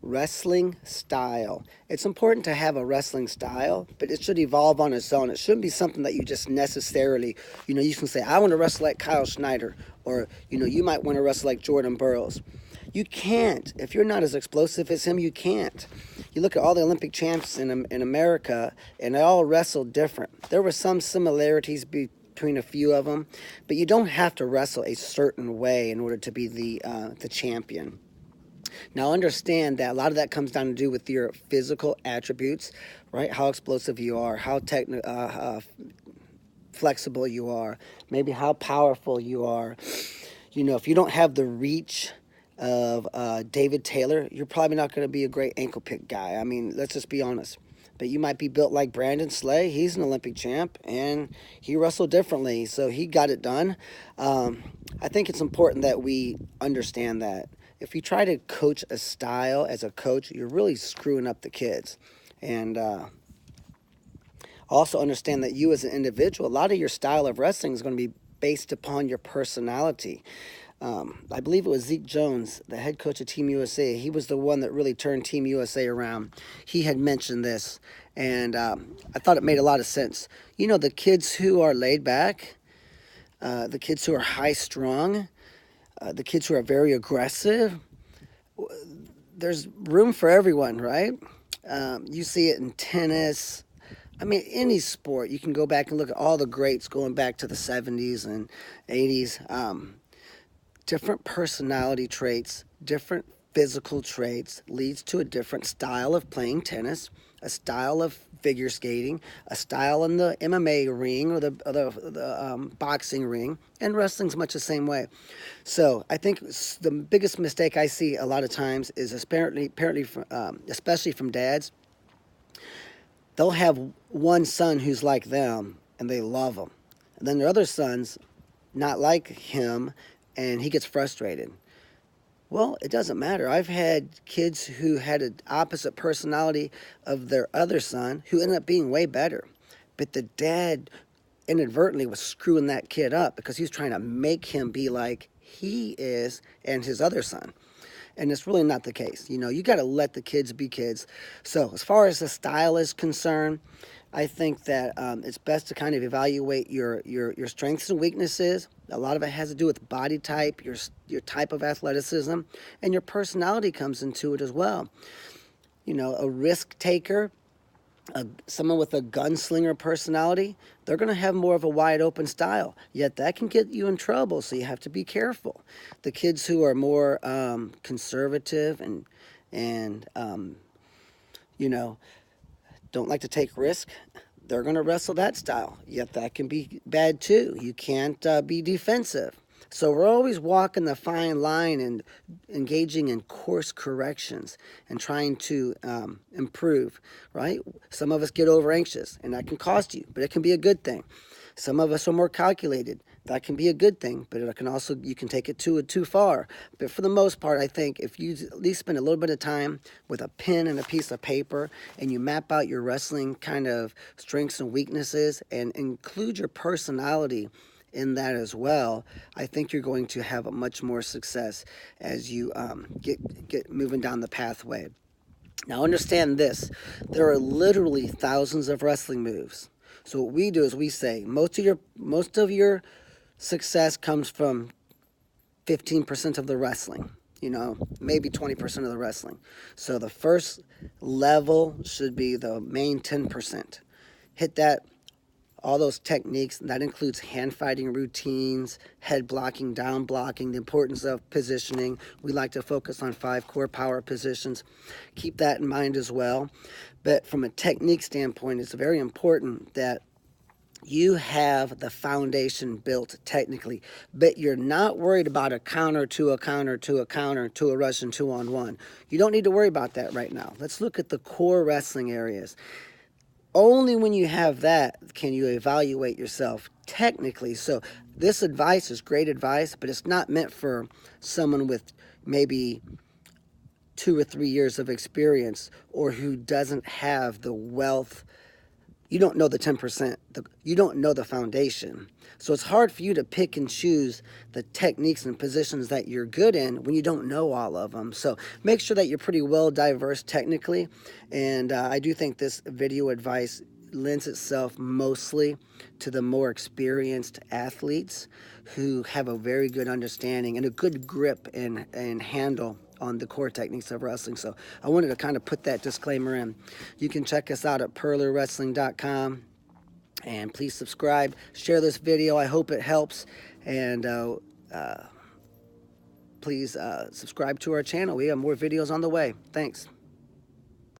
wrestling style. It's important to have a wrestling style, but it should evolve on its own. It shouldn't be something that you just necessarily, you can say, I want to wrestle like Kyle Schneider, or, you might want to wrestle like Jordan Burroughs. You can't. If you're not as explosive as him, you can't. You look at all the Olympic champs in America, and they all wrestled different. There were some similarities between a few of them, but you don't have to wrestle a certain way in order to be the champion. Now, understand that a lot of that comes down to do with your physical attributes, right? How explosive you are, how flexible you are, maybe how powerful you are. If you don't have the reach of David Taylor, you're probably not going to be a great ankle pick guy. I mean, let's just be honest. But you might be built like Brandon Slay. He's an Olympic champ, and he wrestled differently, so he got it done. I think it's important that we understand that. If you try to coach a style as a coach, you're really screwing up the kids. And also understand that you as an individual, a lot of your style of wrestling is going to be based upon your personality. I believe it was Zeke Jones, the head coach of Team USA. He was the one that really turned Team USA around. He had mentioned this, and I thought it made a lot of sense. The kids who are laid back, the kids who are high-strung, the kids who are very aggressive, there's room for everyone, right? You see it in tennis. I mean, any sport. You can go back and look at all the greats going back to the 70s and 80s. Different personality traits, different physical traits leads to a different style of playing tennis, a style of figure skating, a style in the MMA ring or the boxing ring, and wrestling's much the same way. So I think the biggest mistake I see a lot of times is apparently, especially from dads, they'll have one son who's like them, and they love him. And then their other son's not like him, and he gets frustrated. Well, it doesn't matter. I've had kids who had an opposite personality of their other son who ended up being way better. But the dad inadvertently was screwing that kid up because he was trying to make him be like he is and his other son. And it's really not the case. You got to let the kids be kids. So as far as the style is concerned, I think that it's best to kind of evaluate your strengths and weaknesses. A lot of it has to do with body type, your type of athleticism, and your personality comes into it as well. A risk taker, someone with a gunslinger personality, they're going to have more of a wide open style. Yet that can get you in trouble, so you have to be careful. The kids who are more conservative and don't like to take risk, they're going to wrestle that style. Yet that can be bad too. You can't be defensive. So we're always walking the fine line and engaging in course corrections and trying to improve, right? Some of us get over anxious, and that can cost you, but it can be a good thing. Some of us are more calculated. That can be a good thing, but it can also, you can take it too far. But for the most part, I think if you at least spend a little bit of time with a pen and a piece of paper and you map out your wrestling kind of strengths and weaknesses and include your personality in that as well, I think you're going to have a much more success as you get moving down the pathway. Now understand this, there are literally thousands of wrestling moves. So what we do is we say most of your success comes from 15% of the wrestling, maybe 20% of the wrestling. So the first level should be the main 10%. Hit that, all those techniques. That includes hand fighting routines, head blocking, down blocking, the importance of positioning. We like to focus on 5 core power positions. Keep that in mind as well. But from a technique standpoint, it's very important that you have the foundation built technically, but you're not worried about a counter to a counter to a counter to a Russian 2-on-1. You don't need to worry about that right now. Let's look at the core wrestling areas. Only when you have that can you evaluate yourself technically. So this advice is great advice, but it's not meant for someone with maybe 2 or 3 years of experience or who doesn't have the wealth you don't know the 10%, you don't know the foundation. So it's hard for you to pick and choose the techniques and positions that you're good in when you don't know all of them. So make sure that you're pretty well diverse technically. And I do think this video advice lends itself mostly to the more experienced athletes who have a very good understanding and a good grip and handle on the core techniques of wrestling. So I wanted to kind of put that disclaimer in. You can check us out at purlerwrestling.com, and please subscribe, share this video. I hope it helps, and please subscribe to our channel. We have more videos on the way. Thanks.